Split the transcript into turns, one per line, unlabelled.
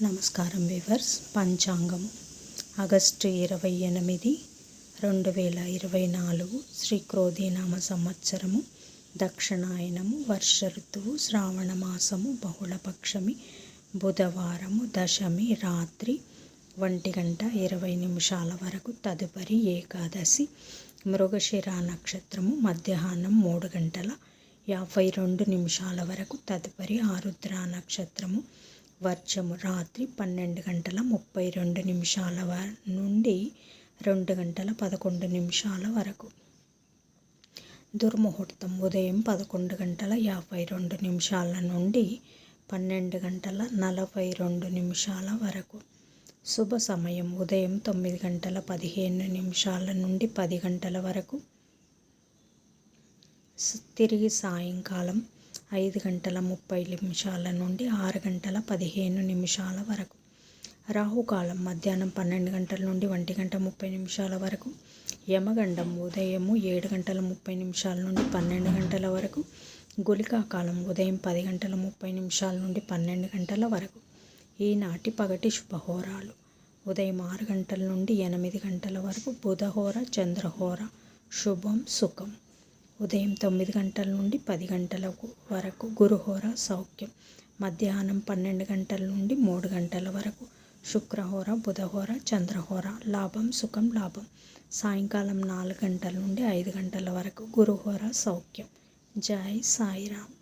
నమస్కారం వీవర్స్. పంచాంగం ఆగస్టు 28, 2024 శ్రీ క్రోధీనామ సంవత్సరము, దక్షిణాయనము, వర్ష ఋతువు, శ్రావణ మాసము, బహుళపక్షమి, బుధవారము, దశమి రాత్రి 1:20 వరకు, తదుపరి ఏకాదశి, మృగశిర నక్షత్రము మధ్యాహ్నం 3:52 వరకు, తదుపరి ఆరుద్ర నక్షత్రము, వర్షము రాత్రి 12:32 నుండి 2:11 వరకు. దుర్ముహూర్తం ఉదయం 11:52 నుండి 12:42 వరకు. శుభ సమయం ఉదయం 9:15 నుండి 10 గంటల వరకు, తిరిగి సాయంకాలం 5:30 నుండి 6:15 వరకు. రాహుకాలం మధ్యాహ్నం 12 గంటల నుండి 1:30 వరకు. యమగండం ఉదయం 7:30 నుండి 12 గంటల వరకు. గుళికా కాలం ఉదయం 10:30 నుండి 12 గంటల వరకు. ఈనాటి పగటి శుభహోరాలు ఉదయం 6 గంటల నుండి 8 గంటల వరకు. బుధహోర, చంద్రహోర, శుభం సుఖం ఉదయం 9 గంటల నుండి 10 గంటల వరకు. గురుహోర సౌఖ్యం మధ్యాహ్నం 12 గంటల నుండి 3 గంటల వరకు. శుక్రహోర, బుధహోర, చంద్రహోర, లాభం సుఖం లాభం సాయంకాలం 4 గంటల నుండి 5 గంటల వరకు. గురుహోర సౌఖ్యం. జై సాయిరామ్.